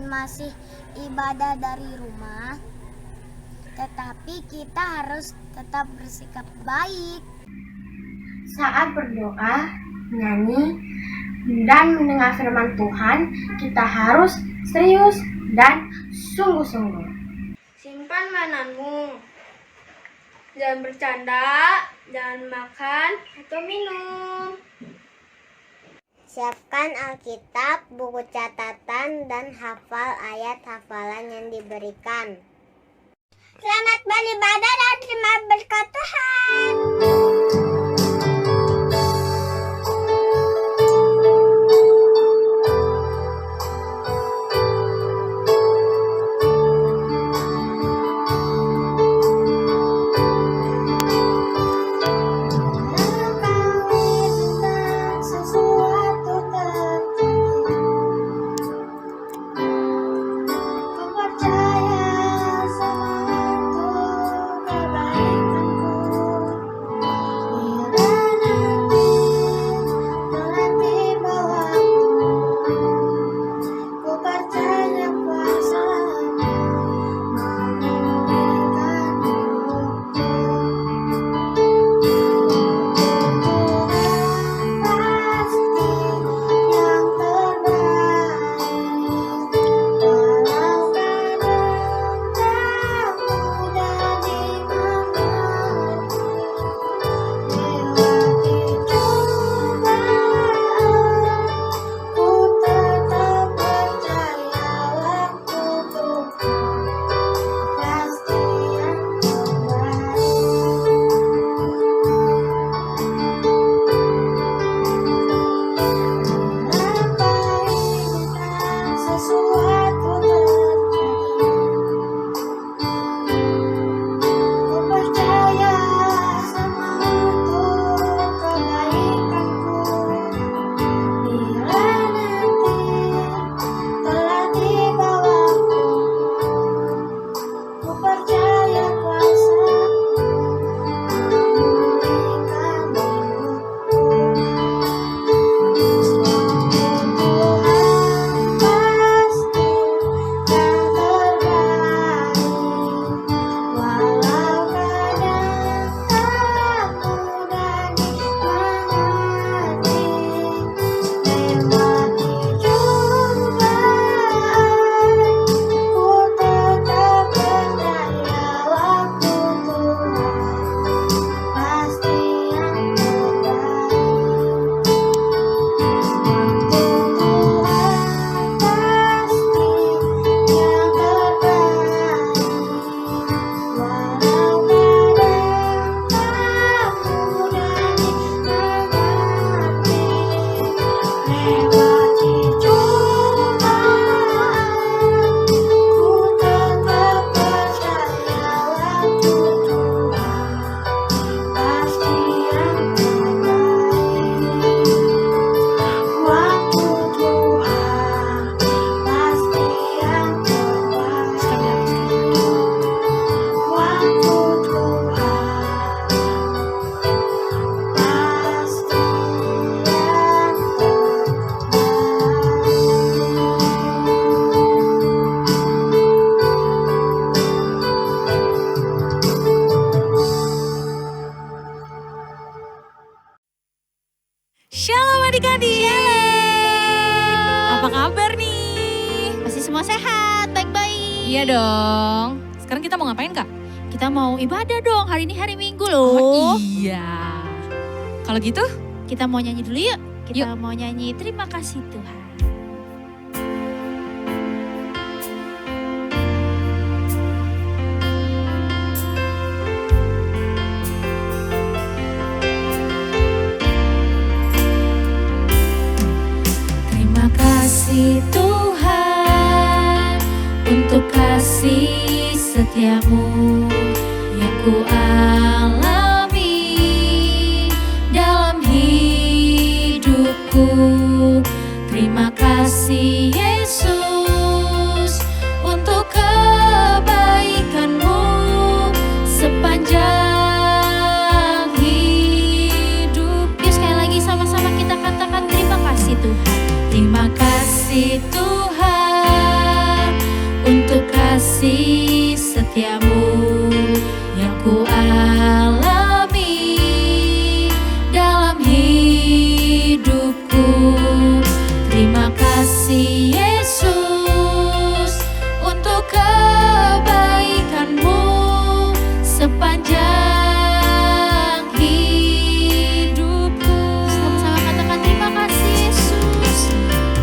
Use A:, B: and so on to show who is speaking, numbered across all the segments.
A: masih ibadah dari rumah, tetapi kita harus tetap bersikap baik.
B: Saat berdoa, menyanyi, dan mendengar firman Tuhan, kita harus serius dan sungguh-sungguh.
C: Simpan mainanmu. Jangan bercanda, jangan makan atau minum.
A: Siapkan Alkitab, buku catatan, dan hafal ayat hafalan yang diberikan. Selamat beribadah dan terima berkat Tuhan.
D: Shalom adik-adik. Apa kabar nih?
E: Masih semua sehat, baik-baik.
D: Iya dong. Sekarang kita mau ngapain Kak?
E: Kita mau ibadah dong, hari ini hari Minggu
D: Oh
E: loh.
D: iya. Kalau gitu?
E: Kita mau nyanyi dulu yuk. Kita
D: Yuk.
E: mau nyanyi terima kasih Tuhan.
D: Terima kasih Tuhan untuk kasih setiamu yang ku alami dalam hidupku. Terima kasih Yesus untuk kebaikanmu sepanjang hidup.
E: Yuk sekali lagi sama-sama kita katakan terima kasih Tuhan.
D: Terima kasih Tuhan alami dalam hidupku. Terima kasih Yesus untuk kebaikan-Mu sepanjang hidupku.
E: Sama-sama katakan terima kasih Yesus.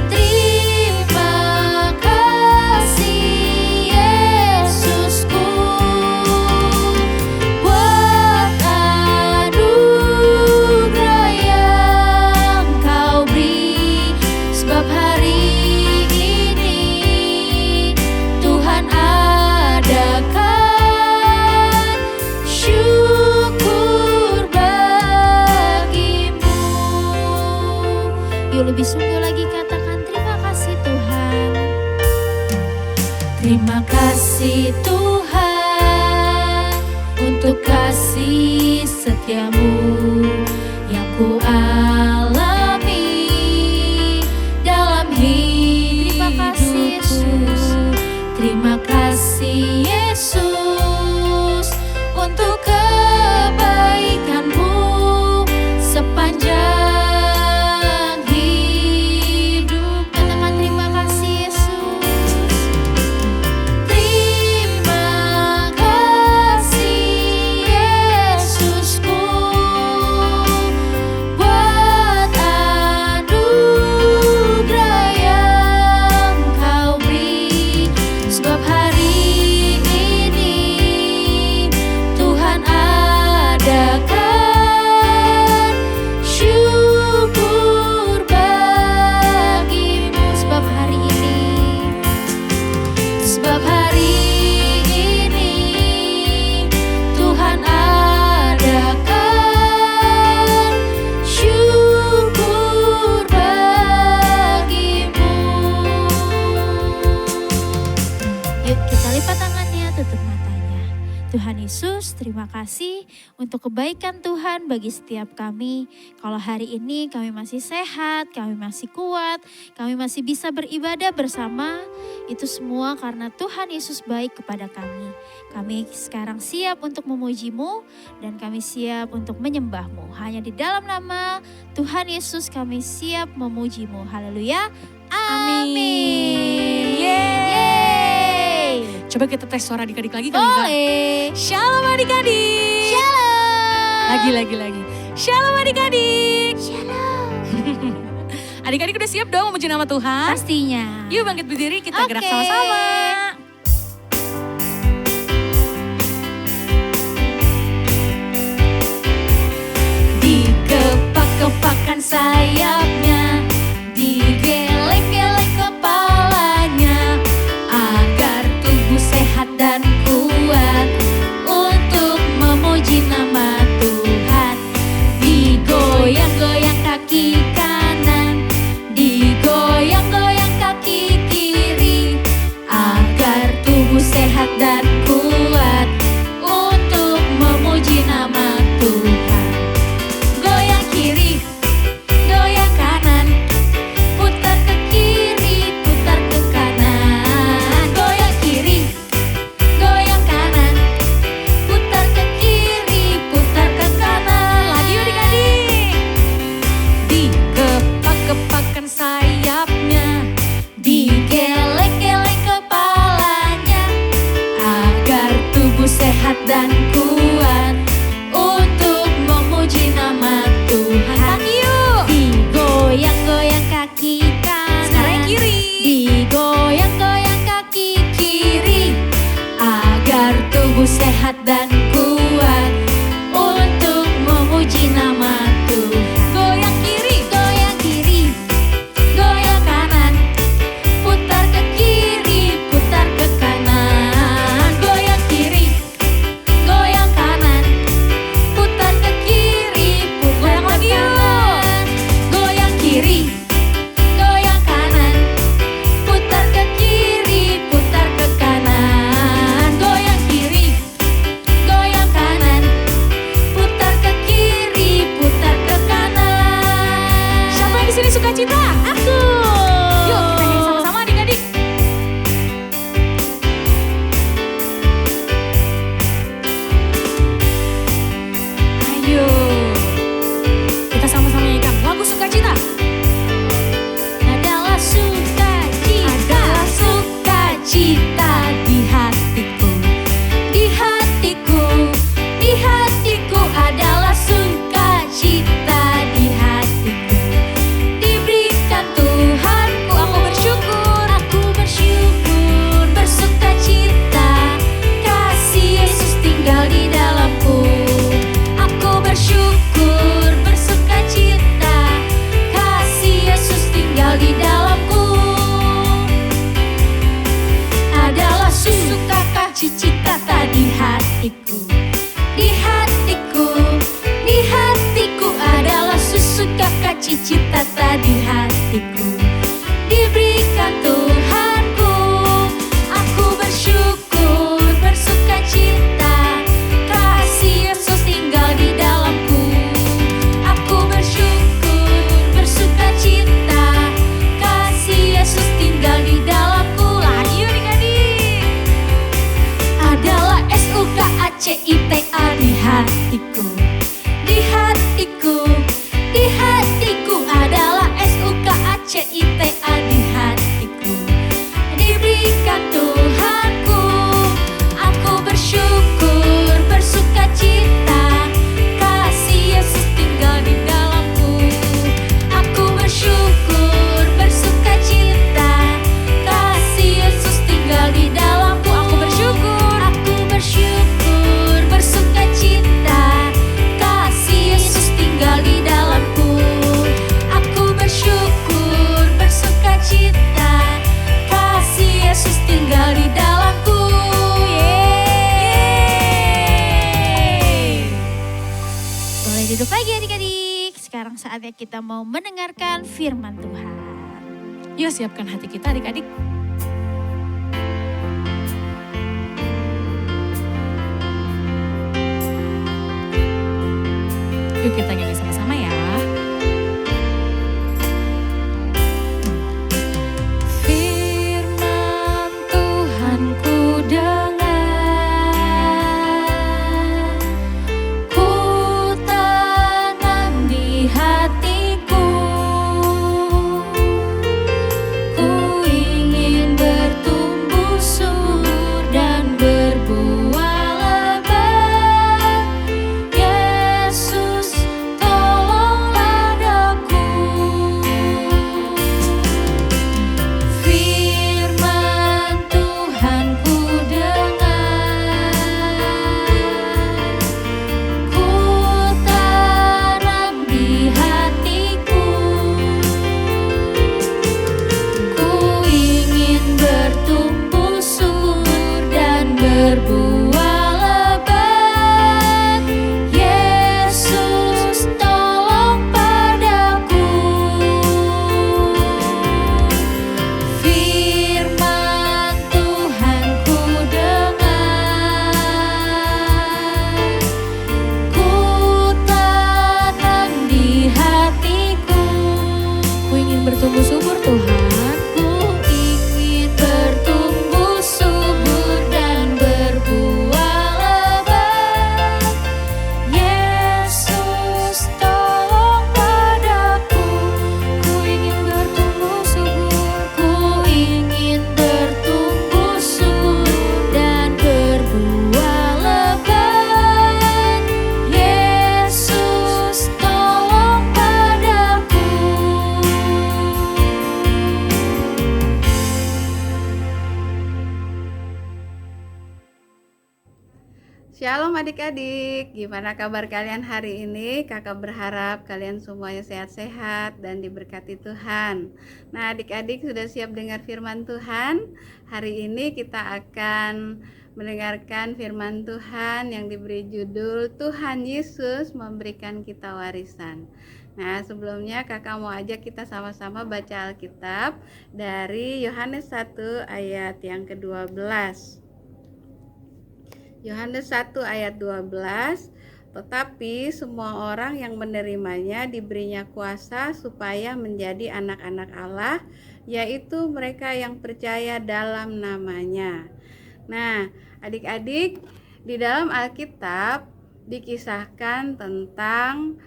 D: Terima kasih Yesusku buat anugerah yang Kau beri, sebab hari ini Tuhan adakan syukur bagimu.
E: Yuk lebih sungguh lagi katakan terima kasih Tuhan.
D: Terima kasih Tuhan untuk kasih setia-Mu yang ku alami dalam
E: Terima kasih,
D: hidupku.
E: Yesus.
D: Terima kasih Yesus untuk kebaikan-Mu sepanjang hidup.
E: Katakan terima kasih Yesus.
D: Terima kasih Yesusku buat anugerah yang Kau beri, sebab hari ini Tuhan adakan syukur bagimu. Sebab hari ini Tuhan adakan syukur bagimu.
E: Yuk kita lipat tangannya, tutup matanya. Tuhan Yesus, terima kasih untuk kebaikan Tuhan bagi setiap kami. Kalau hari ini kami masih sehat, kami masih kuat, kami masih bisa beribadah bersama, itu semua karena Tuhan Yesus baik kepada kami. Kami sekarang siap untuk memuji-Mu dan kami siap untuk menyembah-Mu. Hanya di dalam nama Tuhan Yesus kami siap memuji-Mu. Haleluya. Amin. Yeay.
F: Coba kita tes suara adik-adik lagi kali Kak.
E: Boleh.
F: Shalom adik-adik.
E: Shalom.
F: Lagi. Shalom adik-adik.
E: Shalom.
F: Adik-adik udah siap dong memuji nama Tuhan?
E: Pastinya.
F: Yuk bangkit berdiri, kita gerak
E: Oke.
F: sama-sama.
D: Dikepak-kepakan sayapnya, digeleng-geleng kepalanya, agar tubuh sehat dan kuat untuk memuji nama Tuhan. Digoyang-goyang kaki kanan, digoyang-goyang kaki kiri, agar tubuh sehat dan kuat untuk memuji nama Tuhan. Goyang kiri, goyang kanan,
F: Yuk, kita sama-sama nyanyikan lagu sukacita.
E: Adalah sukacita di hatiku, di hatiku, di hatiku adalah sukacita di hatiku. Diberikan Tuhanku, aku bersyukur, bersukacita. Kasih Yesus tinggal di dalamku. Aku bersyukur, bersukacita. Kasih Yesus tinggal di dalamku. Adalah sukacita di hatiku, di hatiku, di hatiku adalah sukacita di hatiku. Diberikan Tuhanku, aku bersyukur, bersukacita. Kasih Yesus tinggal di dalamku. Aku bersyukur, bersukacita. Kasih Yesus tinggal di dalamku. Lagi yuk adik-adik. Adalah sukacita di hatiku, di hatiku, di hatiku adalah sukacita di hatiku. Diberikan Tuhanku, aku bersyukur, bersukacita. Kasih Yesus tinggal di dalamku. Aku bersyukur, bersukacita. Kasih Yesus tinggal di dalamku. Aku bersyukur, bersukacita. Kasih Yesus tinggal di dalamku. Aku bersyukur, bersukacita. Kasih Yesus tinggal di dalamku. Yeay. Boleh duduk lagi adik-adik. Sekarang saatnya kita mau mendengarkan firman Tuhan.
F: Yuk siapkan hati kita adik-adik. Yuk kita nyanyi sama-sama ya.
E: Firman Tuhan ku dengar, ku tanam di hatiku. Ku ingin bertumbuh subur dan berbuah lebat. Yesus, tolonglah daku. Firman Tuhan ku dengar, ku tanam di hatiku. Ku ingin bertumbuh subur dan berbuah lebat. Yesus, tolong padaku. Firman Tuhan ku dengar, ku tanam di hatiku.
F: Ku ingin bertumbuh subur Tuhan.
E: Ku ingin bertumbuh subur dan berbuah lebat. Yesus, tolong padaku. Ku ingin bertumbuh subur, ku ingin bertumbuh subur dan berbuah lebat. Yesus, tolong padaku.
G: Shalom adik-adik, gimana kabar kalian hari ini? Kakak berharap kalian semuanya sehat-sehat dan diberkati Tuhan. Nah adik-adik sudah siap dengar firman Tuhan? Hari ini kita akan mendengarkan firman Tuhan yang diberi judul Tuhan Yesus memberikan kita warisan. Nah sebelumnya kakak mau ajak kita sama-sama baca Alkitab dari Yohanes 1 ayat yang ke-12. Yohanes 1 ayat 12, tetapi semua orang yang menerimanya diberinya kuasa supaya menjadi anak-anak Allah, yaitu mereka yang percaya dalam namanya. Nah, adik-adik, di dalam Alkitab dikisahkan tentang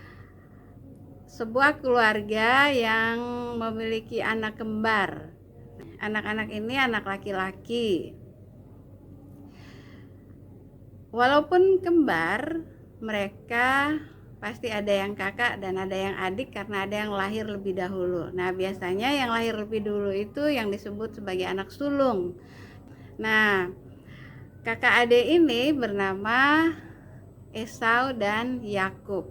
G: sebuah keluarga yang memiliki anak kembar. Anak-anak ini anak laki-laki. Walaupun kembar, mereka pasti ada yang kakak dan ada yang adik karena ada yang lahir lebih dahulu. Nah, biasanya yang lahir lebih dulu itu yang disebut sebagai anak sulung. Nah, kakak adik ini bernama Esau dan Yakub.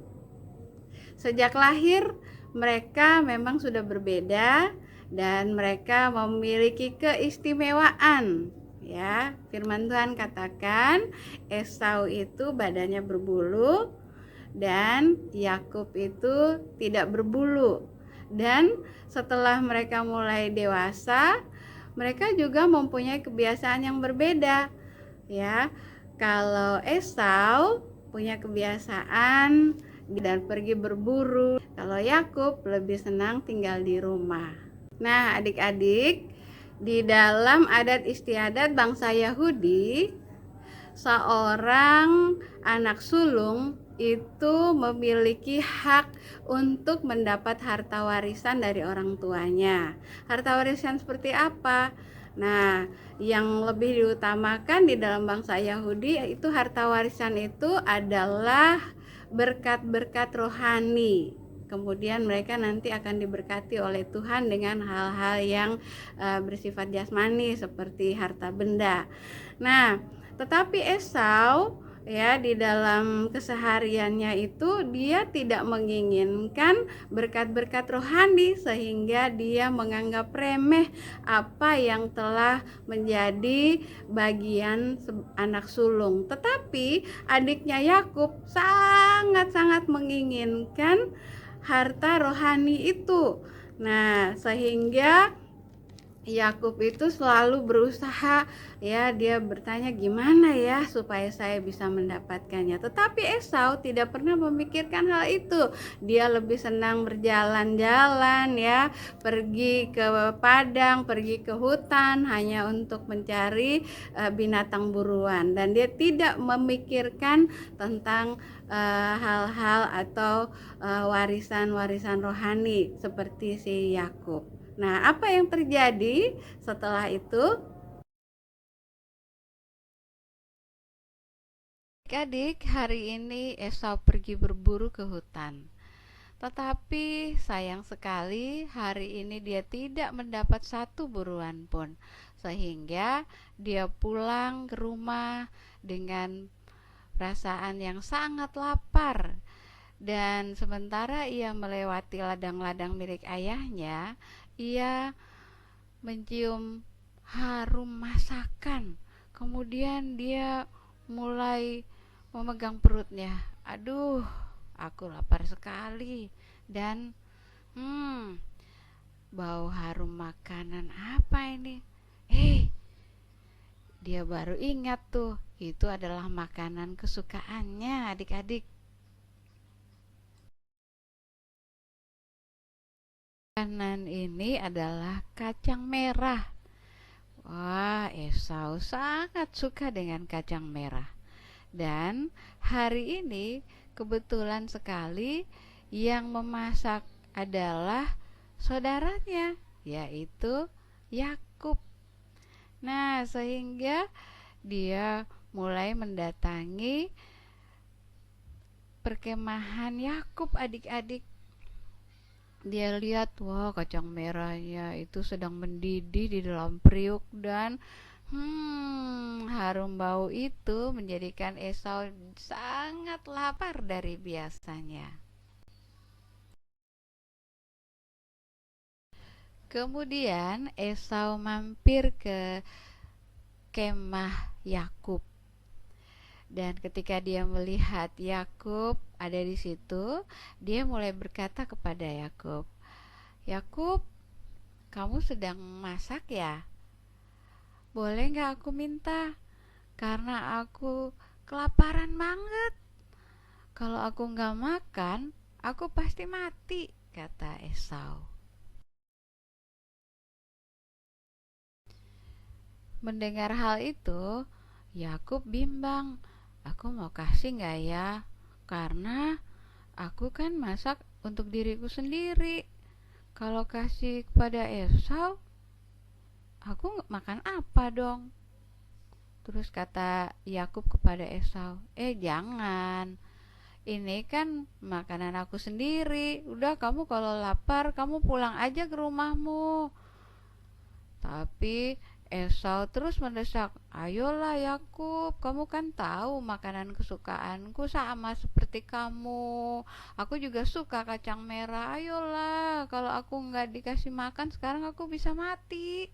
G: Sejak lahir mereka memang sudah berbeda dan mereka memiliki keistimewaan. Ya, firman Tuhan katakan Esau itu badannya berbulu dan Yakub itu tidak berbulu. Dan setelah mereka mulai dewasa, mereka juga mempunyai kebiasaan yang berbeda. Ya, kalau Esau punya kebiasaan dan pergi berburu, kalau Yakub lebih senang tinggal di rumah. Nah, adik-adik, di dalam adat istiadat bangsa Yahudi, seorang anak sulung itu memiliki hak untuk mendapat harta warisan dari orang tuanya. Harta warisan seperti apa? Nah, yang lebih diutamakan di dalam bangsa Yahudi itu harta warisan itu adalah berkat-berkat rohani. Kemudian mereka nanti akan diberkati oleh Tuhan dengan hal-hal yang bersifat jasmani seperti harta benda. Nah, tetapi Esau ya di dalam kesehariannya itu dia tidak menginginkan berkat-berkat rohani sehingga dia menganggap remeh apa yang telah menjadi bagian anak sulung. Tetapi adiknya Yakub sangat-sangat menginginkan harta rohani itu. Nah, sehingga Yakub itu selalu berusaha, ya, dia bertanya gimana ya supaya saya bisa mendapatkannya. Tetapi Esau tidak pernah memikirkan hal itu. Dia lebih senang berjalan-jalan, ya, pergi ke padang, pergi ke hutan hanya untuk mencari binatang buruan, dan dia tidak memikirkan tentang hal-hal atau warisan-warisan rohani seperti si Yakub. Nah, apa yang terjadi setelah itu? Adik-adik, hari ini Esau pergi berburu ke hutan. Tetapi sayang sekali hari ini dia tidak mendapat satu buruan pun. Sehingga dia pulang ke rumah dengan perasaan yang sangat lapar. Dan sementara ia melewati ladang-ladang milik ayahnya, ia mencium harum masakan. Kemudian dia mulai memegang perutnya. Aduh, aku lapar sekali. Dan bau harum makanan apa ini? Dia baru ingat tuh, itu adalah makanan kesukaannya, adik-adik. Makanan ini adalah kacang merah. Wah, Esau sangat suka dengan kacang merah. Dan hari ini kebetulan sekali yang memasak adalah saudaranya, yaitu Yakub. Nah, sehingga dia mulai mendatangi perkemahan Yakub, adik-adik. Dia lihat, wah, kacang merahnya itu sedang mendidih di dalam periuk, dan harum bau itu menjadikan Esau sangat lapar dari biasanya. Kemudian Esau mampir ke kemah Yakub. Dan ketika dia melihat Yakub ada di situ, dia mulai berkata kepada Yakub, "Yakub, kamu sedang masak ya? Boleh nggak aku minta? Karena aku kelaparan banget. Kalau aku nggak makan, aku pasti mati," kata Esau. Mendengar hal itu, Yakub bimbang. Aku mau kasih nggak ya? karena aku kan masak untuk diriku sendiri. Kalau kasih kepada Esau, aku makan apa dong? Terus kata Yakub kepada Esau, jangan, ini kan makanan aku sendiri. Udah, kamu kalau lapar kamu pulang aja ke rumahmu. Tapi Esau terus mendesak, ayolah Yakub, kamu kan tahu makanan kesukaanku sama seperti kamu. Aku juga suka kacang merah, ayolah, kalau aku nggak dikasih makan sekarang aku bisa mati.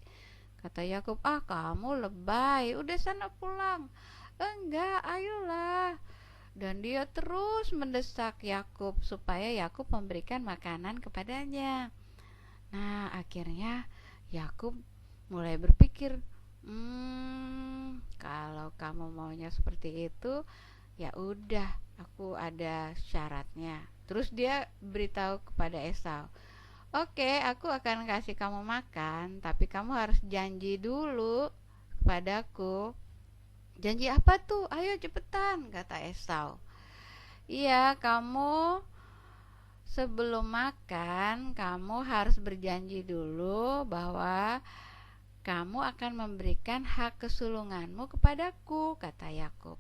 G: Kata Yakub, kamu lebay, udah sana pulang. Enggak, ayolah. Dan dia terus mendesak Yakub supaya Yakub memberikan makanan kepadanya. Nah, akhirnya Yakub mulai berpikir, kalau kamu maunya seperti itu, ya udah, aku ada syaratnya. Terus dia beritahu kepada Esau, oke, aku akan kasih kamu makan, tapi kamu harus janji dulu kepadaku. Janji apa tuh? Ayo cepetan, kata Esau. Iya, kamu sebelum makan, kamu harus berjanji dulu bahwa kamu akan memberikan hak kesulunganmu kepadaku, kata Yakub.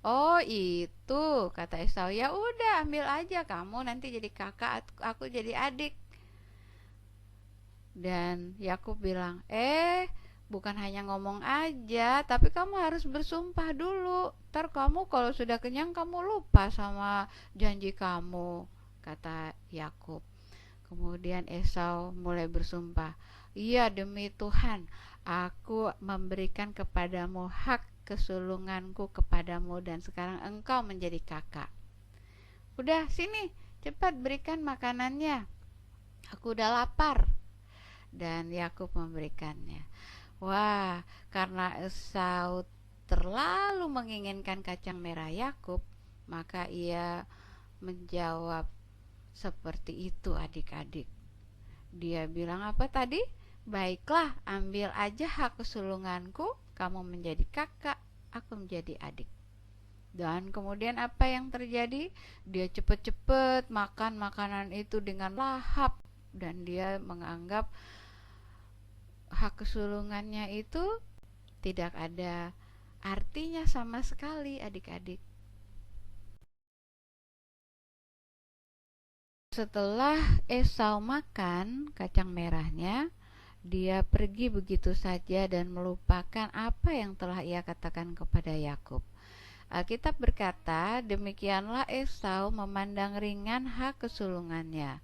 G: Oh itu, kata Esau. Ya udah, ambil aja, kamu nanti jadi kakak, aku jadi adik. Dan Yakub bilang, bukan hanya ngomong aja, tapi kamu harus bersumpah dulu. Ntar kamu kalau sudah kenyang kamu lupa sama janji kamu, kata Yakub. Kemudian Esau mulai bersumpah, iya demi Tuhan, aku memberikan kepadamu hak kesulunganku kepadamu dan sekarang engkau menjadi kakak. Udah, sini, cepat berikan makanannya. Aku udah lapar. Dan Yakub memberikannya. Wah, karena Esau terlalu menginginkan kacang merah Yakub, maka ia menjawab seperti itu, adik-adik. Dia bilang apa tadi? Baiklah, ambil aja hak kesulunganku, kamu menjadi kakak, aku menjadi adik. Dan kemudian apa yang terjadi? Dia cepat-cepat makan makanan itu dengan lahap, dan dia menganggap hak kesulungannya itu tidak ada artinya sama sekali, adik-adik. Setelah Esau makan kacang merahnya, dia pergi begitu saja dan melupakan apa yang telah ia katakan kepada Yakub. Alkitab berkata, demikianlah Esau memandang ringan hak kesulungannya.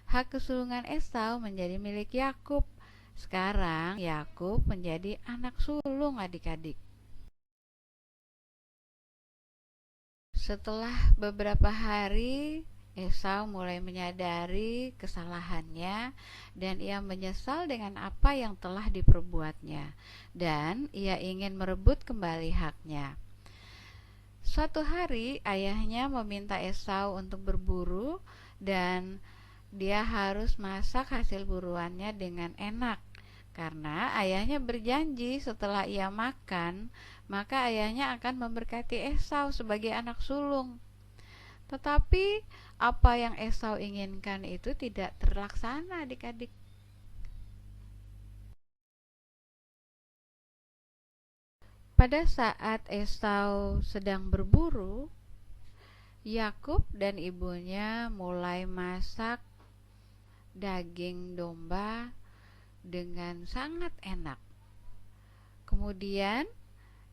G: Hak kesulungan Esau menjadi milik Yakub. Sekarang Yakub menjadi anak sulung, adik-adik. Setelah beberapa hari, Esau mulai menyadari kesalahannya dan ia menyesal dengan apa yang telah diperbuatnya, dan ia ingin merebut kembali haknya. Suatu hari ayahnya meminta Esau untuk berburu dan dia harus masak hasil buruannya dengan enak, karena ayahnya berjanji setelah ia makan, maka ayahnya akan memberkati Esau sebagai anak sulung. Tetapi apa yang Esau inginkan itu tidak terlaksana, adik-adik. Pada saat Esau sedang berburu, Yakub dan ibunya mulai masak daging domba dengan sangat enak. Kemudian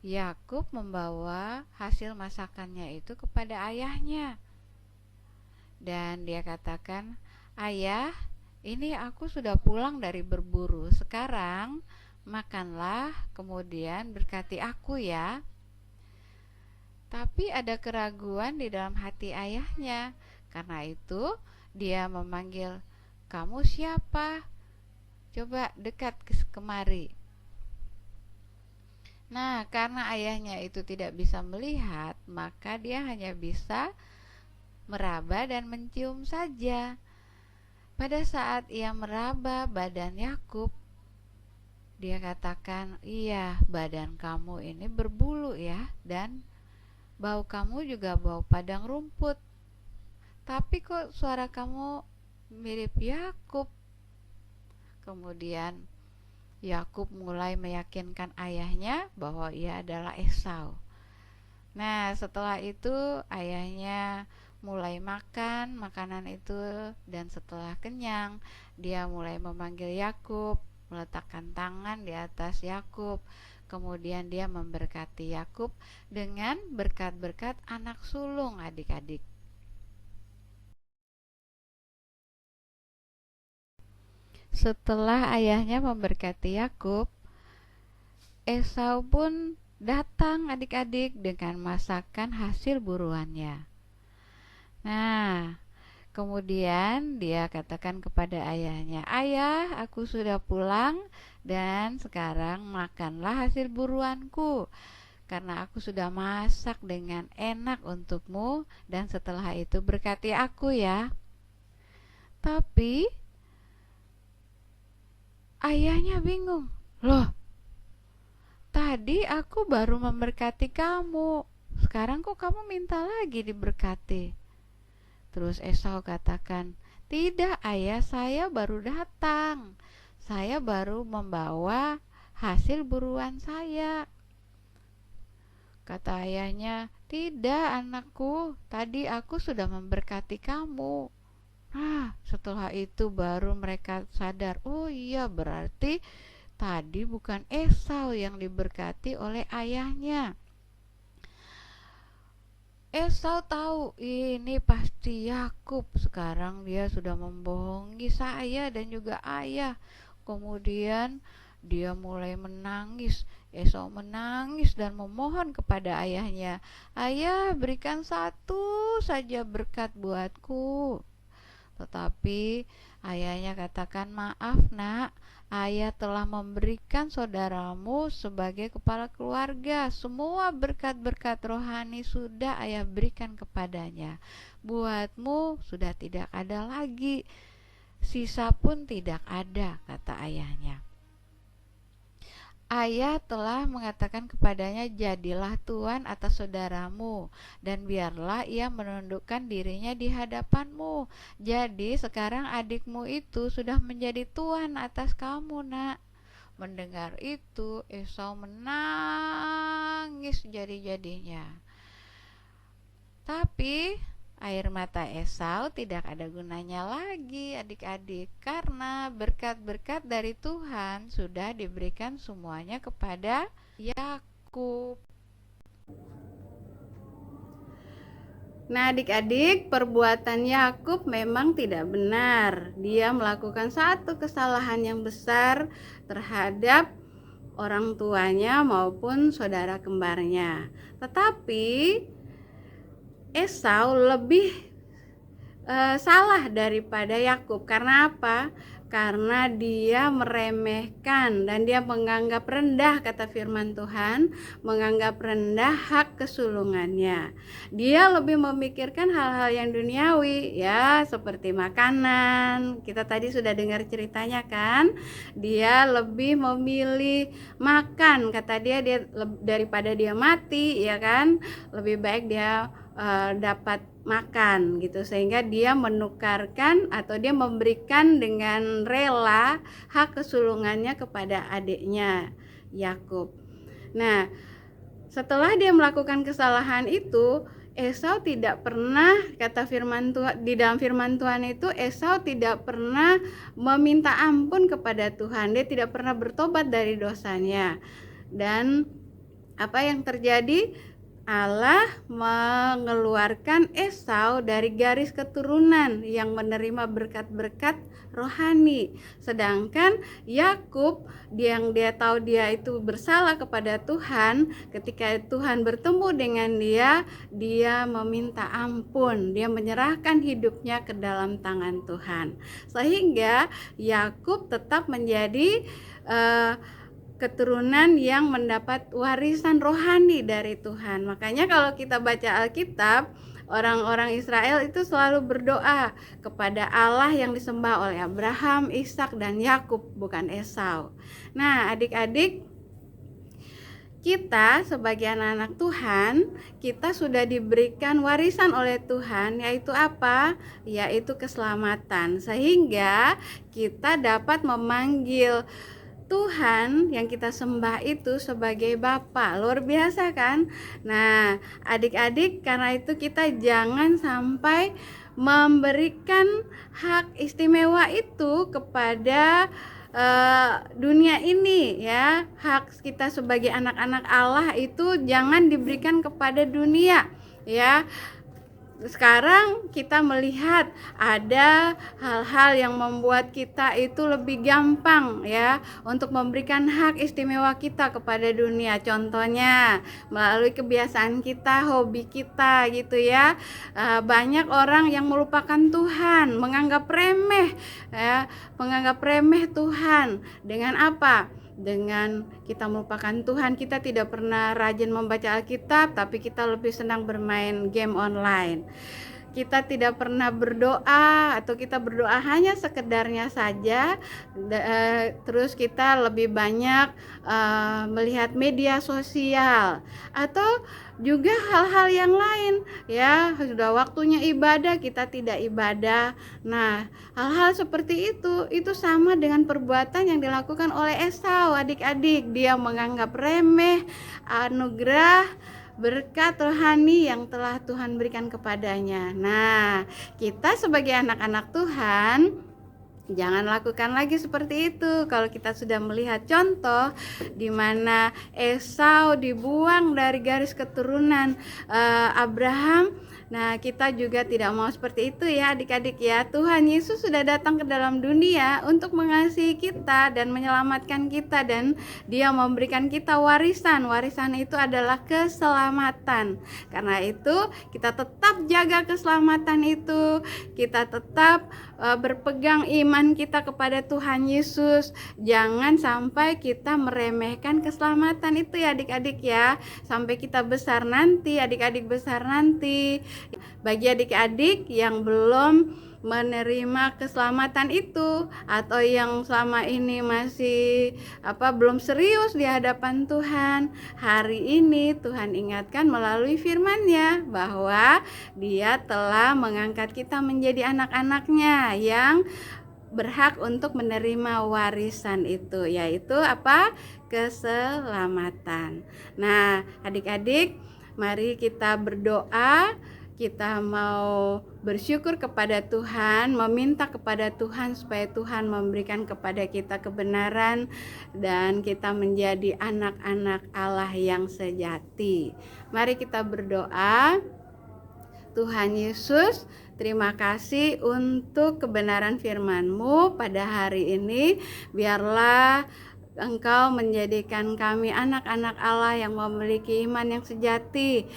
G: Yakub membawa hasil masakannya itu kepada ayahnya. Dan dia katakan, "Ayah, ini aku sudah pulang dari berburu. Sekarang makanlah, kemudian berkati aku ya." Tapi ada keraguan di dalam hati ayahnya. Karena itu dia memanggil, "Kamu siapa? Coba dekat kemari." Nah, karena ayahnya itu tidak bisa melihat, maka dia hanya bisa meraba dan mencium saja. Pada saat ia meraba badan Yakub, dia katakan, "Iya, badan kamu ini berbulu ya, dan bau kamu juga bau padang rumput. Tapi kok suara kamu mirip Yakub?" Kemudian Yakub mulai meyakinkan ayahnya bahwa ia adalah Esau. Nah, setelah itu ayahnya mulai makan makanan itu, dan setelah kenyang, dia mulai memanggil Yakub, meletakkan tangan di atas Yakub. Kemudian dia memberkati Yakub dengan berkat-berkat anak sulung, adik-adik. Setelah ayahnya memberkati Yakub, Esau pun datang, adik-adik, dengan masakan hasil buruannya. Nah, kemudian dia katakan kepada ayahnya, "Ayah, aku sudah pulang dan sekarang makanlah hasil buruanku, karena aku sudah masak dengan enak untukmu, dan setelah itu berkati aku ya." Tapi ayahnya bingung. "Loh, tadi aku baru memberkati kamu, sekarang kok kamu minta lagi diberkati?" Terus Esau katakan, "Tidak ayah, saya baru datang. Saya baru membawa hasil buruan saya." Kata ayahnya, "Tidak anakku, tadi aku sudah memberkati kamu." Nah, setelah itu baru mereka sadar, oh iya, berarti tadi bukan Esau yang diberkati oleh ayahnya. Esau tahu ini pasti Yakub. Sekarang dia sudah membohongi saya dan juga ayah. Kemudian dia mulai menangis. Esau menangis dan memohon kepada ayahnya, "Ayah, berikan satu saja berkat buatku." Tetapi ayahnya katakan, "Maaf nak, ayah telah memberikan saudaramu sebagai kepala keluarga. Semua berkat-berkat rohani sudah ayah berikan kepadanya. Buatmu sudah tidak ada lagi, sisa pun tidak ada," kata ayahnya. Ayah telah mengatakan kepadanya, "Jadilah tuan atas saudaramu, dan biarlah ia menundukkan dirinya di hadapanmu. Jadi sekarang adikmu itu sudah menjadi tuan atas kamu, nak." Mendengar itu, Esau menangis jadi-jadinya. Tapi air mata Esau tidak ada gunanya lagi, adik-adik, karena berkat-berkat dari Tuhan sudah diberikan semuanya kepada Yakub. Nah, adik-adik, perbuatan Yakub memang tidak benar. Dia melakukan satu kesalahan yang besar terhadap orang tuanya maupun saudara kembarnya. Tetapi Esau lebih salah daripada Yakub. Karena apa? Karena dia meremehkan dan dia menganggap rendah, kata firman Tuhan, menganggap rendah hak kesulungannya. Dia lebih memikirkan hal-hal yang duniawi, ya, seperti makanan. Kita tadi sudah dengar ceritanya kan? Dia lebih memilih makan, kata dia daripada dia mati, ya kan? Lebih baik dia dapat makan gitu, sehingga dia menukarkan atau dia memberikan dengan rela hak kesulungannya kepada adiknya Yakub. Nah, setelah dia melakukan kesalahan itu, Esau tidak pernah, kata firman Tuhan, di dalam firman Tuhan itu Esau tidak pernah meminta ampun kepada Tuhan. Dia tidak pernah bertobat dari dosanya. Dan apa yang terjadi? Allah mengeluarkan Esau dari garis keturunan yang menerima berkat-berkat rohani. Sedangkan Yakub yang dia tahu dia itu bersalah kepada Tuhan, ketika Tuhan bertemu dengan dia meminta ampun, dia menyerahkan hidupnya ke dalam tangan Tuhan. Sehingga Yakub tetap menjadi keturunan yang mendapat warisan rohani dari Tuhan. Makanya kalau kita baca Alkitab, orang-orang Israel itu selalu berdoa kepada Allah yang disembah oleh Abraham, Ishak, dan Yakub, bukan Esau. Nah, adik-adik, kita sebagai anak-anak Tuhan, kita sudah diberikan warisan oleh Tuhan, yaitu apa? Yaitu keselamatan. Sehingga kita dapat memanggil Tuhan yang kita sembah itu sebagai Bapa. Luar biasa kan? Nah, adik-adik, karena itu kita jangan sampai memberikan hak istimewa itu kepada dunia ini ya. Hak kita sebagai anak-anak Allah itu jangan diberikan kepada dunia ya. Sekarang kita melihat ada hal-hal yang membuat kita itu lebih gampang ya untuk memberikan hak istimewa kita kepada dunia. Contohnya melalui kebiasaan kita, hobi kita gitu ya. Banyak orang yang melupakan Tuhan, menganggap remeh ya, menganggap remeh Tuhan. Dengan apa? Dengan kita melupakan Tuhan, kita tidak pernah rajin membaca Alkitab, tapi kita lebih senang bermain game online. Kita tidak pernah berdoa, atau kita berdoa hanya sekedarnya saja. Terus kita lebih banyak melihat media sosial, atau juga hal-hal yang lain ya. Sudah waktunya ibadah, kita tidak ibadah. Nah, hal-hal seperti itu sama dengan perbuatan yang dilakukan oleh Esau, adik-adik. Dia menganggap remeh anugerah berkat rohani yang telah Tuhan berikan kepadanya. Nah, kita sebagai anak-anak Tuhan jangan lakukan lagi seperti itu. Kalau kita sudah melihat contoh di mana Esau dibuang dari garis keturunan Abraham, nah kita juga tidak mau seperti itu ya adik-adik ya. Tuhan Yesus sudah datang ke dalam dunia untuk mengasihi kita dan menyelamatkan kita, dan Dia memberikan kita warisan. Warisan itu adalah keselamatan. Karena itu kita tetap jaga keselamatan itu. Kita tetap berpegang iman kita kepada Tuhan Yesus. Jangan sampai kita meremehkan keselamatan itu ya adik-adik ya. Sampai kita besar nanti, adik-adik besar nanti. Bagi adik-adik yang belum menerima keselamatan itu, atau yang selama ini masih belum serius di hadapan Tuhan, hari ini Tuhan ingatkan melalui firman-Nya bahwa Dia telah mengangkat kita menjadi anak-anaknya yang berhak untuk menerima warisan itu, yaitu apa? Keselamatan. Nah, adik-adik, mari kita berdoa. Kita mau bersyukur kepada Tuhan, meminta kepada Tuhan supaya Tuhan memberikan kepada kita kebenaran dan kita menjadi anak-anak Allah yang sejati. Mari kita berdoa. Tuhan Yesus, terima kasih untuk kebenaran firman-Mu pada hari ini. Biarlah Engkau menjadikan kami anak-anak Allah yang memiliki iman yang sejati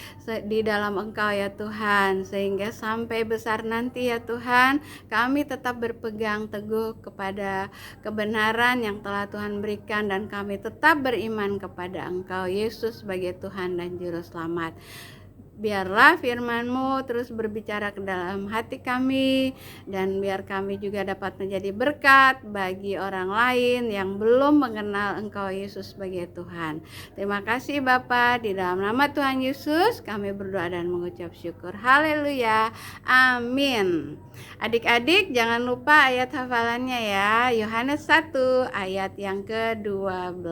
G: di dalam Engkau ya Tuhan, sehingga sampai besar nanti ya Tuhan, kami tetap berpegang teguh kepada kebenaran yang telah Tuhan berikan, dan kami tetap beriman kepada Engkau Yesus sebagai Tuhan dan Juru Selamat. Biarlah firman-Mu terus berbicara ke dalam hati kami, dan biar kami juga dapat menjadi berkat bagi orang lain yang belum mengenal Engkau Yesus sebagai Tuhan. Terima kasih Bapa, di dalam nama Tuhan Yesus kami berdoa dan mengucap syukur. Haleluya, amin. Adik-adik jangan lupa ayat hafalannya ya, Yohanes 1 ayat yang ke-12.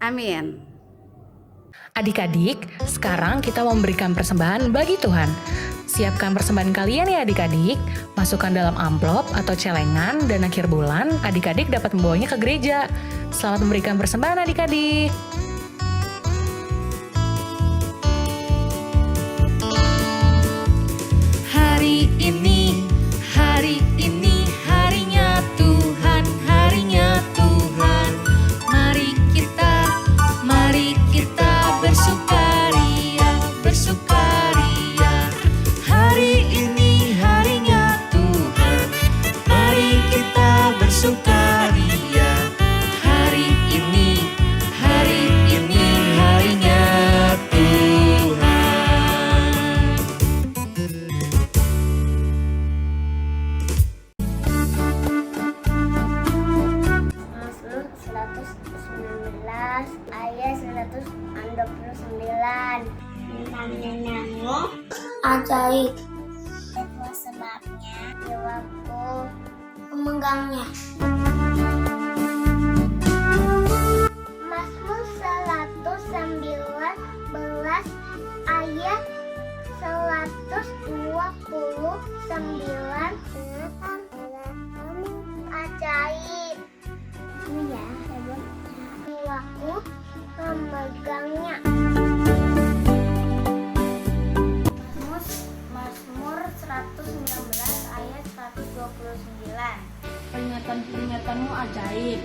G: Amin.
F: Adik-adik, sekarang kita memberikan persembahan bagi Tuhan. Siapkan persembahan kalian ya adik-adik. Masukkan dalam amplop atau celengan, dan akhir bulan adik-adik dapat membawanya ke gereja. Selamat memberikan persembahan adik-adik.
D: Hari ini harinya Tuhan, harinya Tuhan. Mari kita bersukaria, bersukaria. Hari ini harinya Tuhan, mari kita bersukaria. Hari ini
A: sebabnya jiwaku memegangnya. Mazmur 119 ayat 129. Ajaib. Iya, hebat. Jiwaku memegangnya. Mazmur 119 ayat 129.
B: Peringatan-peringatanmu ajaib.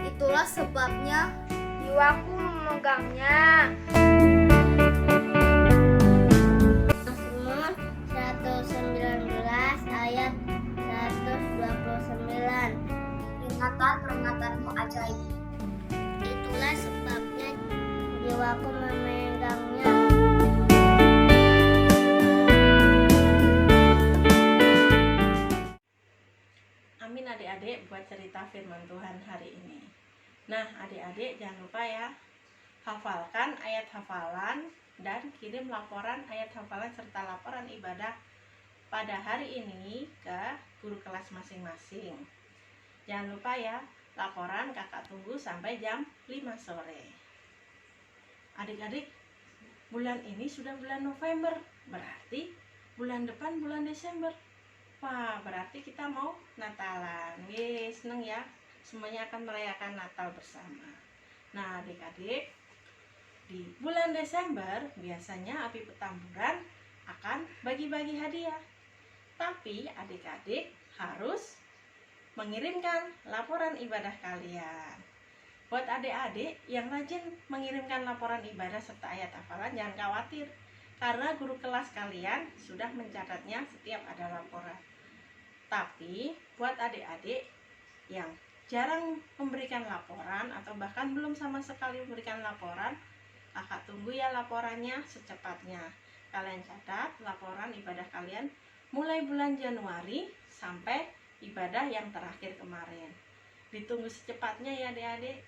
C: Itulah sebabnya jiwaku memegangnya.
A: Mazmur 119 ayat 129.
B: Peringatan-peringatanmu ajaib.
A: Itulah sebabnya jiwaku memegangnya.
H: Amin adik-adik buat cerita firman Tuhan hari ini. Nah adik-adik jangan lupa ya, hafalkan ayat hafalan dan kirim laporan ayat hafalan serta laporan ibadah pada hari ini ke guru kelas masing-masing. Jangan lupa ya, laporan kakak tunggu sampai jam 5 sore. Adik-adik, bulan ini sudah bulan November, berarti bulan depan bulan Desember. Wah, berarti kita mau Natalan. Yeay, seneng ya. Semuanya akan merayakan Natal bersama. Nah, adik-adik, di bulan Desember biasanya Api Petamburan akan bagi-bagi hadiah. Tapi adik-adik harus mengirimkan laporan ibadah kalian. Buat adik-adik yang rajin mengirimkan laporan ibadah serta ayat hafalan, jangan khawatir. Karena guru kelas kalian sudah mencatatnya setiap ada laporan. Tapi buat adik-adik yang jarang memberikan laporan atau bahkan belum sama sekali memberikan laporan, kakak tunggu ya laporannya secepatnya. Kalian catat laporan ibadah kalian mulai bulan Januari sampai ibadah yang terakhir kemarin. Ditunggu secepatnya ya adik-adik.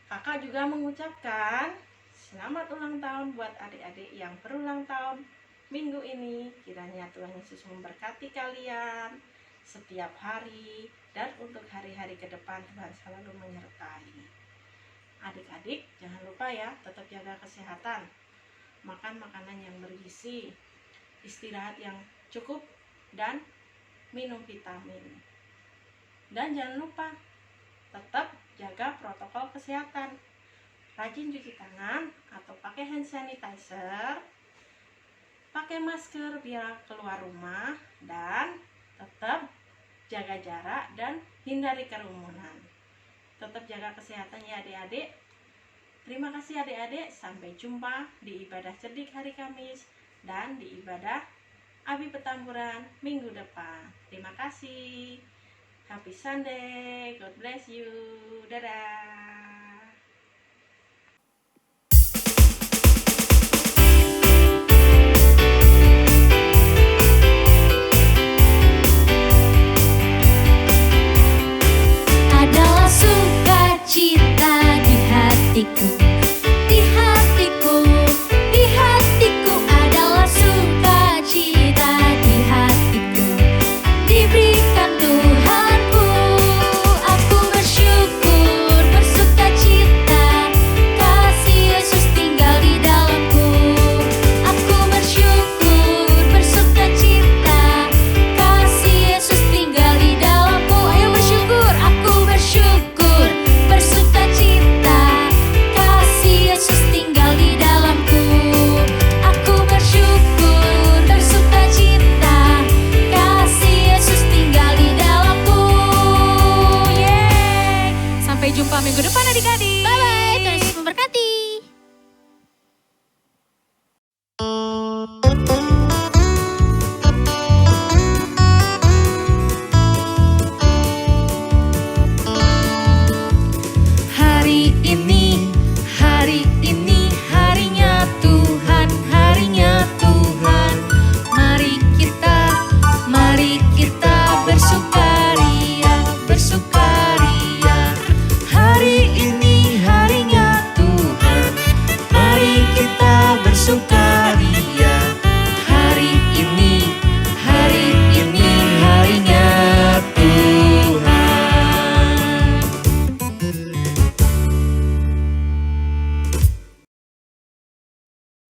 H: Kakak juga mengucapkan selamat ulang tahun buat adik-adik yang berulang tahun minggu ini. Kiranya Tuhan Yesus memberkati kalian setiap hari dan untuk hari-hari ke depan Tuhan selalu menyertai. Adik-adik jangan lupa ya, tetap jaga kesehatan, makan makanan yang bergizi, istirahat yang cukup dan minum vitamin. Dan jangan lupa tetap jaga protokol kesehatan, rajin cuci tangan atau pakai hand sanitizer, pakai masker biar keluar rumah, dan tetap jaga jarak dan hindari kerumunan. Tetap jaga kesehatan ya adik-adik. Terima kasih adik-adik, sampai jumpa di ibadah cerdik hari Kamis dan di ibadah Abi Petamburan minggu depan. Terima kasih. Happy Sunday, God bless you. Dadah.